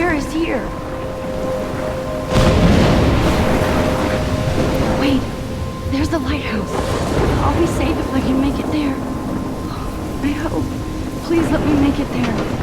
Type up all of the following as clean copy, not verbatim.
Where is here? Wait, there's the lighthouse. I'll be safe if I can make it there. I hope. Please let me make it there.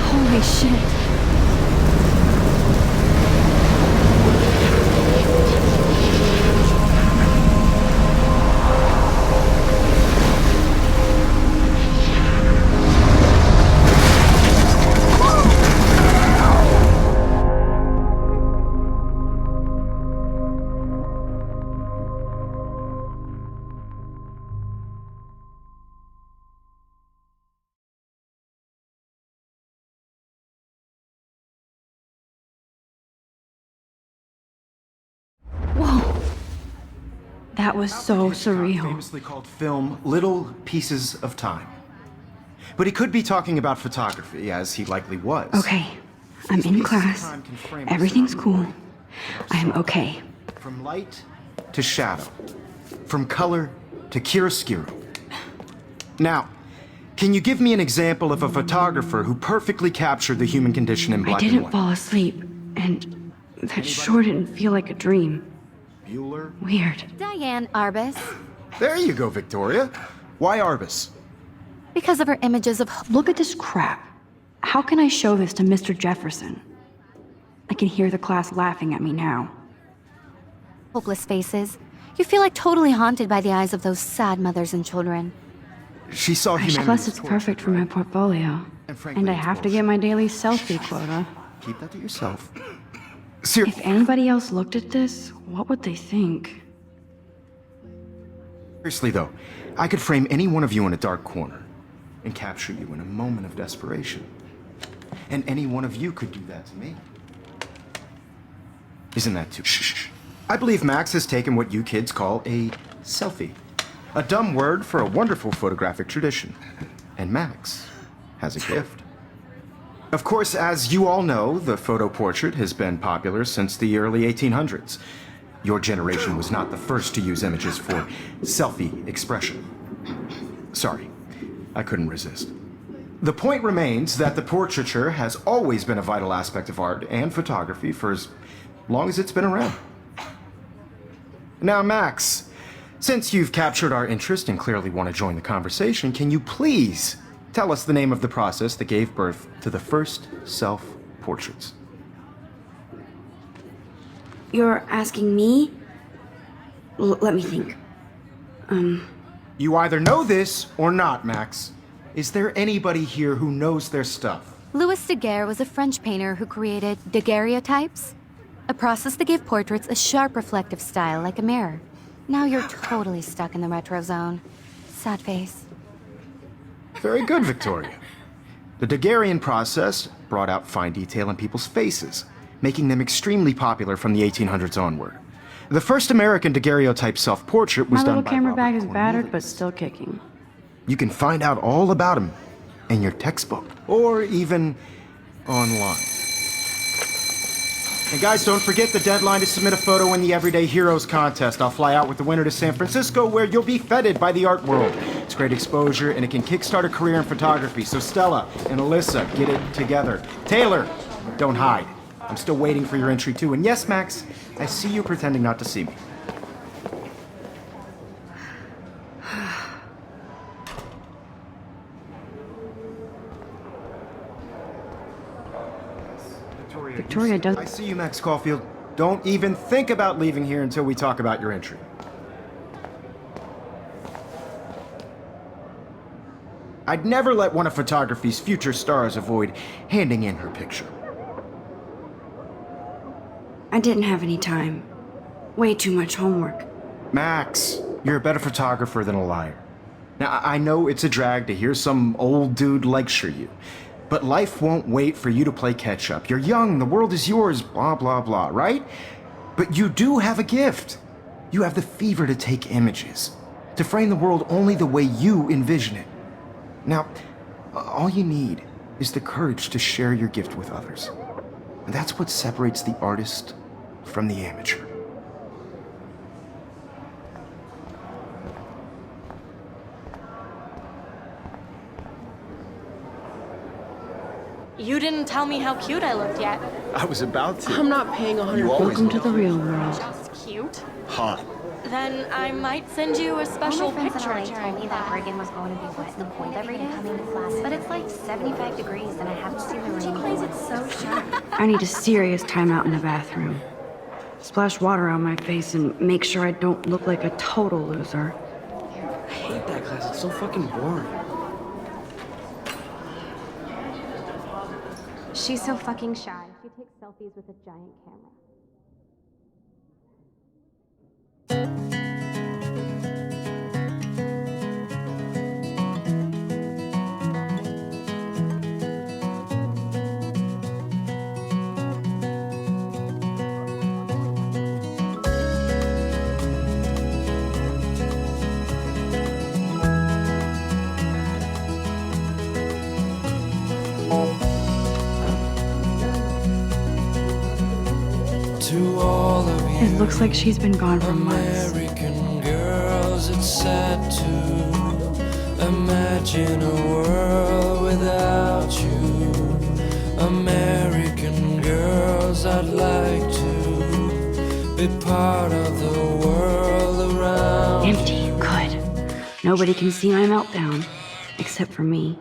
Holy shit. Whoa. That was so surreal. Famously called film Little Pieces of Time. But he could be talking about photography, as he likely was. Okay, I'm in class. Everything's cool. I'm okay. From light to shadow. From color to chiaroscuro. Now, can you give me an example of a photographer who perfectly captured the human condition in black and I didn't white? fall asleep, and that sure didn't feel like a dream. Bueller? Weird. Diane Arbus. There you go, Victoria. Why Arbus? Because of her images of... Look at this crap. How can I show this to Mr. Jefferson? I can hear the class laughing at me now. hopeless faces. You feel like totally haunted by the eyes of those sad mothers and children. She saw humanity. Plus, it's perfect for my portfolio. And I have to get my daily selfie quota. Keep that to yourself. If anybody else looked at this, what would they think? Seriously though, I could frame any one of you in a dark corner and capture you in a moment of desperation. And any one of you could do that to me. Isn't that too... Shh. I believe Max has taken what you kids call a selfie. A dumb word for a wonderful photographic tradition. And Max has a gift. Of course, as you all know, the photo portrait has been popular since the early 1800s. Your generation was not the first to use images for selfie expression. Sorry, I couldn't resist. The point remains that the portraiture has always been a vital aspect of art and photography for as long as it's been around. Now, Max, since you've captured our interest and clearly want to join the conversation, can you please tell us the name of the process that gave birth to the first self-portraits? You're asking me? Let me think. You either know this or not, Max. Is there anybody here who knows their stuff? Louis Daguerre was a French painter who created daguerreotypes, a process that gave portraits a sharp reflective style like a mirror. Now you're totally stuck in the retro zone. Sad face. Very good, Victoria. The Daguerrean process brought out fine detail in people's faces, making them extremely popular from the 1800s onward. The first American daguerreotype self-portrait was My done little by camera Robert bag is battered, Cornelius. but still kicking. You can find out all about him in your textbook, or even online. And guys, don't forget the deadline to submit a photo in the Everyday Heroes contest. I'll fly out with the winner to San Francisco, where you'll be feted by the art world. It's great exposure, and it can kickstart a career in photography. So Stella and Alyssa, get it together. Taylor, don't hide. I'm still waiting for your entry too. And yes, Max, I see you pretending not to see me. Victoria does... I see you, Max Caulfield. Don't even think about leaving here until we talk about your entry. I'd never let one of photography's future stars avoid handing in her picture. I didn't have any time. Way too much homework. Max, you're a better photographer than a liar. Now, I know it's a drag to hear some old dude lecture you, but life won't wait for you to play catch up. You're young, the world is yours, blah, blah, blah, right? But you do have a gift. You have the fever to take images, to frame the world only the way you envision it. Now, all you need is the courage to share your gift with others. And that's what separates the artist from the amateur. You didn't tell me how cute I looked yet. I was about to. I'm not paying 100. Welcome to the real world. Just cute. Hot. Then I might send you a special All my friends picture in LA told during me that class. Brigham was going to be wet in the point every day coming to class, but it's like 75 degrees and I haven't seen the rain. Plays it so sharp. I need a serious timeout in the bathroom. Splash water on my face and make sure I don't look like a total loser. I hate that class. It's so fucking boring. She's so fucking shy. She takes selfies with a giant camera. To all of you It looks like she's been gone for months. American girls, it's sad to imagine a world without you. American girls, I'd like to be part of the world around. Empty. Good. Nobody can see my meltdown. Except for me.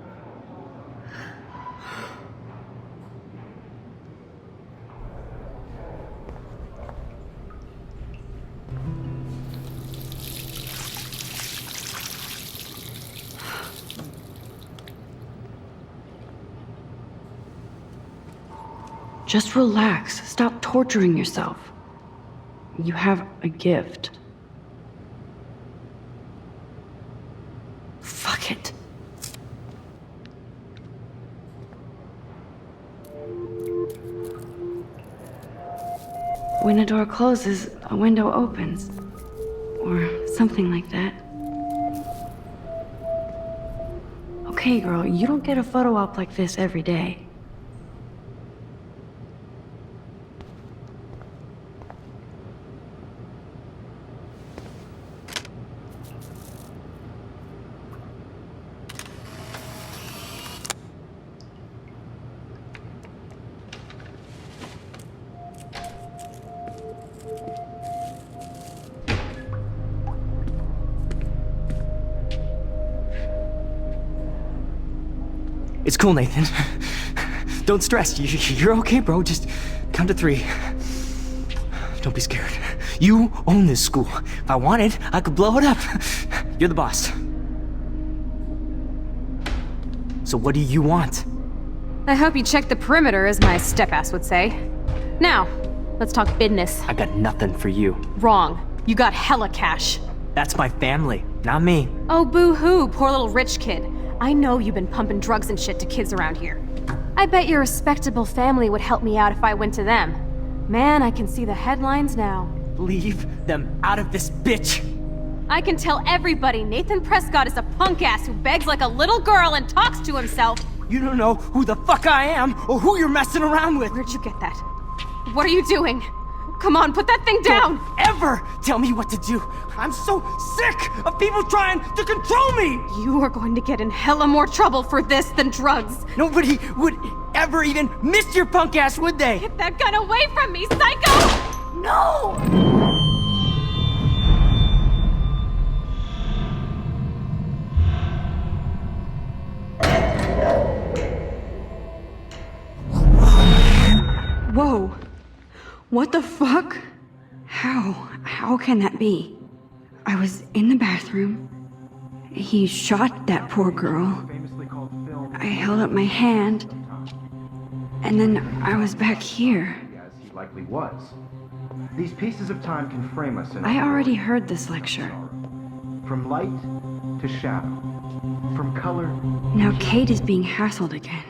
Just relax. Stop torturing yourself. You have a gift. Fuck it. When a door closes, a window opens. Or something like that. Okay, girl, you don't get a photo op like this every day. It's cool, Nathan. Don't stress. You're okay, bro. Just count to 3. Don't be scared. You own this school. If I wanted, I could blow it up. You're the boss. So what do you want? I hope you checked the perimeter, as my step-ass would say. Now, let's talk business. I got nothing for you. Wrong. You got hella cash. That's my family, not me. Oh, boo-hoo, poor little rich kid. I know you've been pumping drugs and shit to kids around here. I bet your respectable family would help me out if I went to them. Man, I can see the headlines now. Leave them out of this bitch. I can tell everybody Nathan Prescott is a punk ass who begs like a little girl and talks to himself. You don't know who the fuck I am or who you're messing around with. Where'd you get that? What are you doing? Come on, put that thing down! Don't ever tell me what to do. I'm so sick of people trying to control me. You are going to get in hella more trouble for this than drugs. Nobody would ever even miss your punk ass, would they? Get that gun away from me, psycho! No! Whoa. What the fuck? How can that be? I was in the bathroom. He shot that poor girl. I held up my hand, and then I was back here. As he likely was. These pieces of time can frame us in I already heard this lecture. from light to shadow, from color. Now Kate is being hassled again.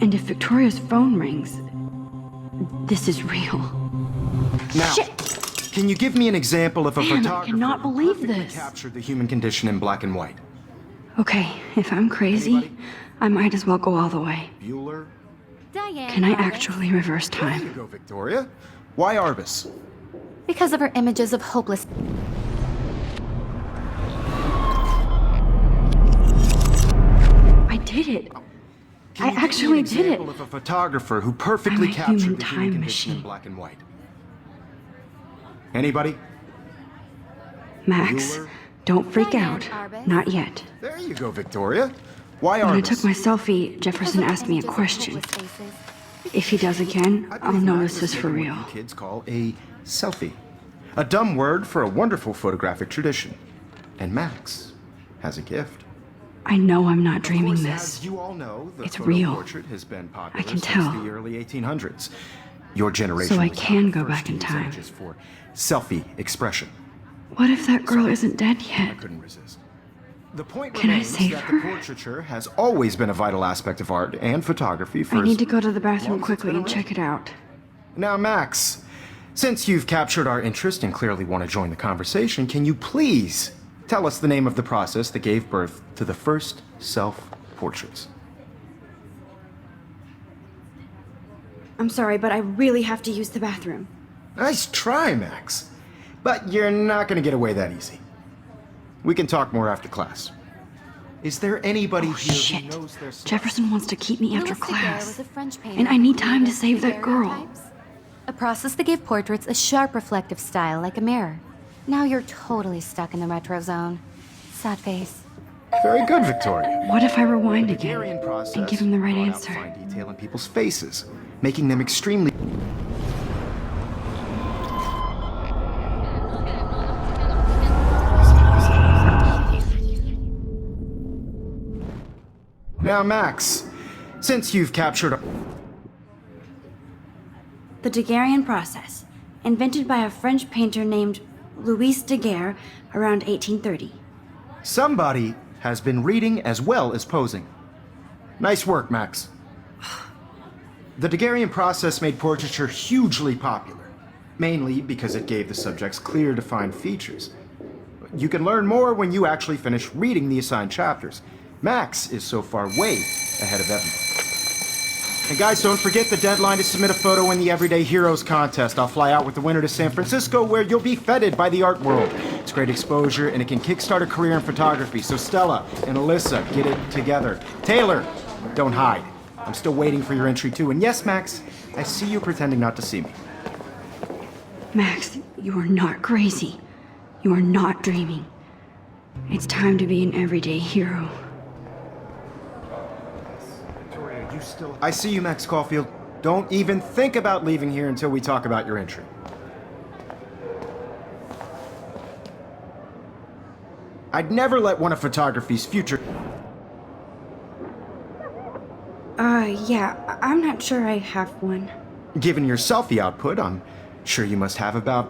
And if Victoria's phone rings, this is real. Now, Shit! can you give me an example of a Man, I photographer cannot who believe perfectly this. captured the human condition in black and white? Okay, if I'm crazy, Anybody? I might as well go all the way. Bueller? Diane. Can I Arbus. actually reverse There you time? go, Victoria. Why Arbus? Because of her images of hopeless. I did it. Can I you give me actually an did it. example of a photographer who perfectly I'm a captured human the time human condition in machine. black and white? Anybody? Max, Bueller? don't freak Diane out. Arbus. Not yet. There you go, Victoria. Why When I Arbus? took my selfie, Jefferson asked me a question. If he does again, I I'll believe know Max this has is for taken real. what you kids call a selfie. A dumb word for a wonderful photographic tradition. And Max has a gift. I know I'm not Of dreaming course, this. as you all know, the It's photo real. portrait has been popular I can since tell. the early 1800s. Your generation So I was not can the go first back to in use time. images for selfie expression. What if that girl isn't dead I yet? couldn't resist. The point Can I remains save that her? the portraiture has always been a vital aspect of art and photography for I as need to go to the long bathroom as it's quickly been and check it out. Now, Max, since you've captured our interest and clearly want to join the conversation, can you please tell us the name of the process that gave birth to the first self-portraits? I'm sorry, but I really have to use the bathroom. Nice try, Max. But you're not going to get away that easy. We can talk more after class. Is there anybody Oh, here shit. who knows their stuff? Jefferson wants to keep me after Louis Daguerre class. was a French painter And I who need time to created save that girl. daguerreotypes, a process that gave portraits a sharp reflective style like a mirror. Now you're totally stuck in the retro zone. Sad face. Very good, Victoria. What if I rewind Daguerrean again process and give him the right brought out answer? fine detail in people's faces, making them extremely. Now, Max, since you've captured. The Daguerrean process, invented by a French painter named Louis Daguerre around 1830. Somebody has been reading as well as posing. Nice work, Max. The Daguerrean process made portraiture hugely popular, mainly because it gave the subjects clear, defined features. You can learn more when you actually finish reading the assigned chapters. Max is so far way ahead of everyone. And guys, don't forget the deadline to submit a photo in the Everyday Heroes contest. I'll fly out with the winner to San Francisco, where you'll be feted by the art world. It's great exposure, and it can kickstart a career in photography. So Stella and Alyssa, get it together. Taylor, don't hide. I'm still waiting for your entry too. And yes, Max, I see you pretending not to see me. Max, you are not crazy. You are not dreaming. It's time to be an everyday hero. Victoria, you still. I see you, Max Caulfield. Don't even think about leaving here until we talk about your entry. I'd never let one of photography's future. Yeah, I'm not sure I have one. Given your selfie output, I'm sure you must have about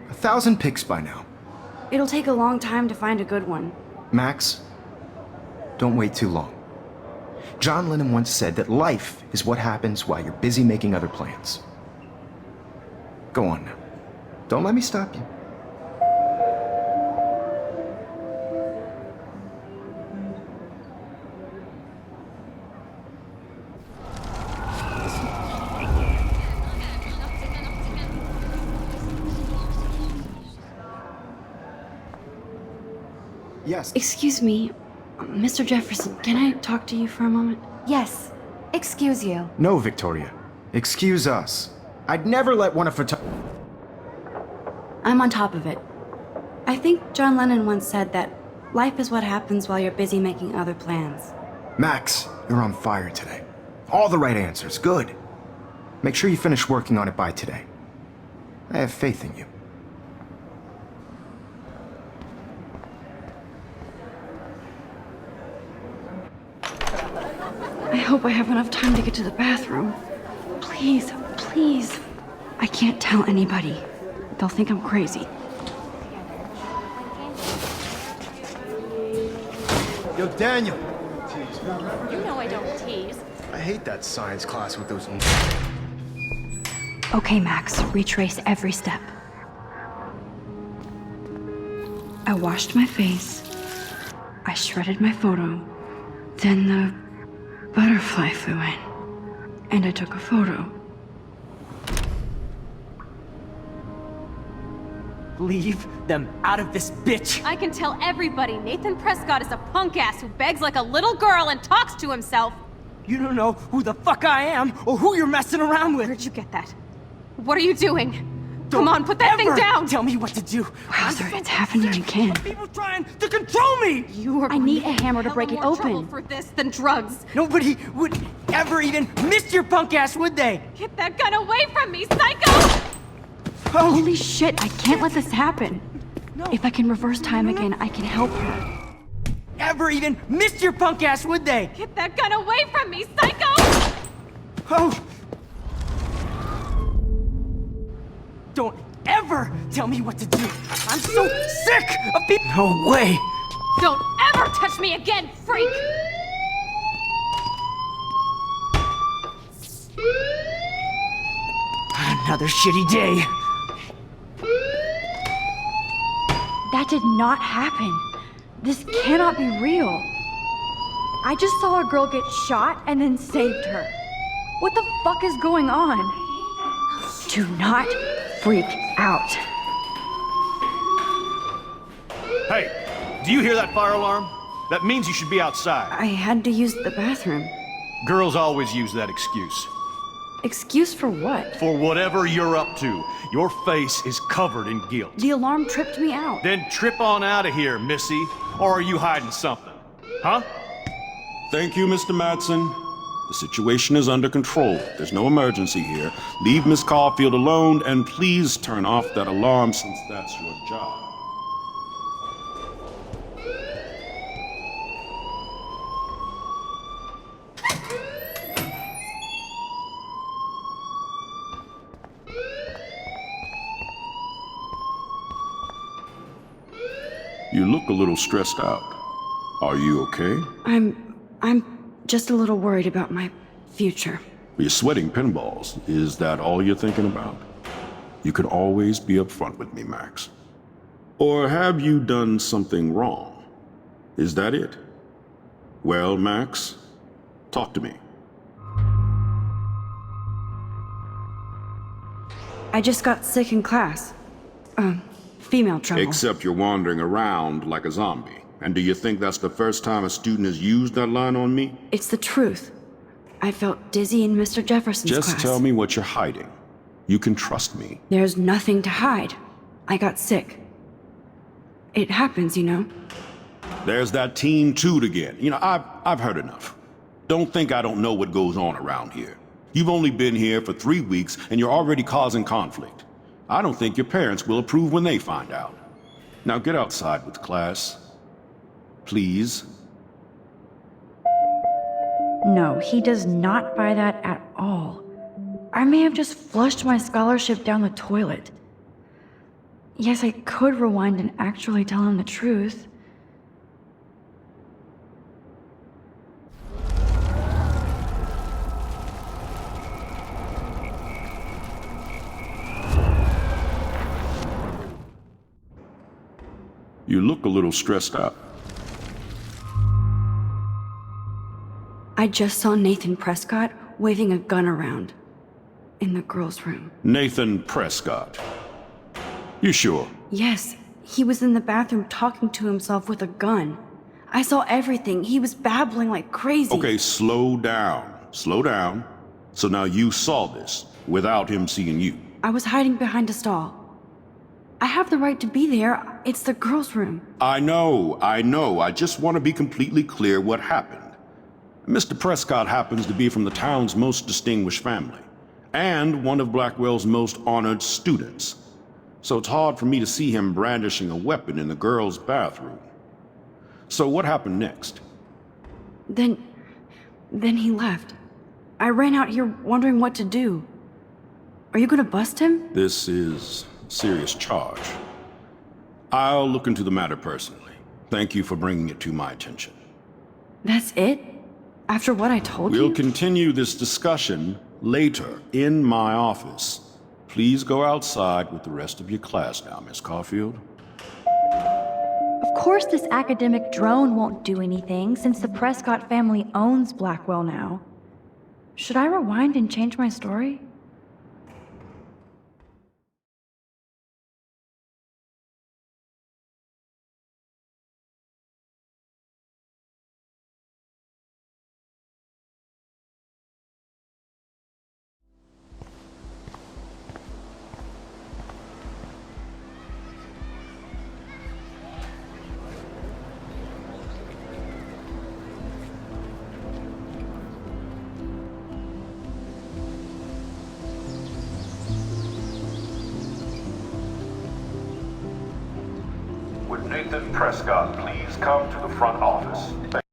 1,000 pics by now. It'll take a long time to find a good one. Max, don't wait too long. John Lennon once said that life is what happens while you're busy making other plans. Go on now. Don't let me stop you. Yes. Excuse me, Mr. Jefferson, can I talk to you for a moment? Yes. Excuse you. No, Victoria. Excuse us. I'd never let one of I'm on top of it. I think John Lennon once said that life is what happens while you're busy making other plans. Max, you're on fire today. All the right answers. Good. Make sure you finish working on it by today. I have faith in you. I hope I have enough time to get to the bathroom. Please, please. I can't tell anybody. They'll think I'm crazy. Yo, Daniel! You know I don't tease. I hate that science class with those... Okay, Max, retrace every step. I washed my face. I shredded my photo. Then the butterfly flew in. And I took a photo. Leave them out of this bitch! I can tell everybody Nathan Prescott is a punk ass who begs like a little girl and talks to himself. You don't know who the fuck I am or who you're messing around with! Where'd you get that? What are you doing? Don't Come on, put that thing ever down! Tell me what to do! Wowzer, it's happening again. People trying to control me! You are I need going a hammer to hell break of it more trouble open. for this than drugs. Nobody would ever even miss your punk ass, would they? Get that gun away from me, psycho! Oh, Holy shit, I can't let this happen. no. If I can reverse time again, I can help her. Ever even miss your punk ass, would they? Get that gun away from me, psycho! Oh! Don't ever tell me what to do! I'm so sick of people! No way! Don't ever touch me again, freak! Another shitty day. That did not happen. This cannot be real. I just saw a girl get shot and then saved her. What the fuck is going on? Do not freak out. Hey, do you hear that fire alarm? That means you should be outside. I had to use the bathroom. Girls always use that excuse. Excuse for what? For whatever you're up to, your face is covered in guilt. The alarm tripped me out. Then trip on out of here, Missy. Or are you hiding something? Huh? Thank you, Mr. Madsen. The situation is under control. There's no emergency here. Leave Miss Caulfield alone, and please turn off that alarm since that's your job. You look a little stressed out. Are you okay? I'm just a little worried about my future. You're sweating pinballs. Is that all you're thinking about? You can always be upfront with me, Max. Or have you done something wrong? Is that it? Well, Max, talk to me. I just got sick in class. Female trouble. Except you're wandering around like a zombie. And do you think that's the first time a student has used that line on me? It's the truth. I felt dizzy in Mr. Jefferson's class. Just tell me what you're hiding. You can trust me. There's nothing to hide. I got sick. It happens, you know. There's that Team Toot again. You know, I've heard enough. Don't think I don't know what goes on around here. You've only been here for 3 weeks, and you're already causing conflict. I don't think your parents will approve when they find out. Now get outside with class. Please. No, he does not buy that at all. I may have just flushed my scholarship down the toilet. Yes, I could rewind and actually tell him the truth. You look a little stressed out. I just saw Nathan Prescott waving a gun around in the girls' room. Nathan Prescott. You sure? Yes, he was in the bathroom talking to himself with a gun. I saw everything. He was babbling like crazy. Okay, slow down. Slow down. So now you saw this without him seeing you. I was hiding behind a stall. I have the right to be there. It's the girls' room. I know. I just want to be completely clear what happened. Mr. Prescott happens to be from the town's most distinguished family, and one of Blackwell's most honored students. So it's hard for me to see him brandishing a weapon in the girls' bathroom. So what happened next? Then Then he left. I ran out here wondering what to do. Are you gonna bust him? This is a serious charge. I'll look into the matter personally. Thank you for bringing it to my attention. That's it? After what I told you? We'll continue this discussion later in my office. Please go outside with the rest of your class now, Miss Caulfield. Of course this academic drone won't do anything since the Prescott family owns Blackwell now. Should I rewind and change my story? Would Nathan Prescott please come to the front office?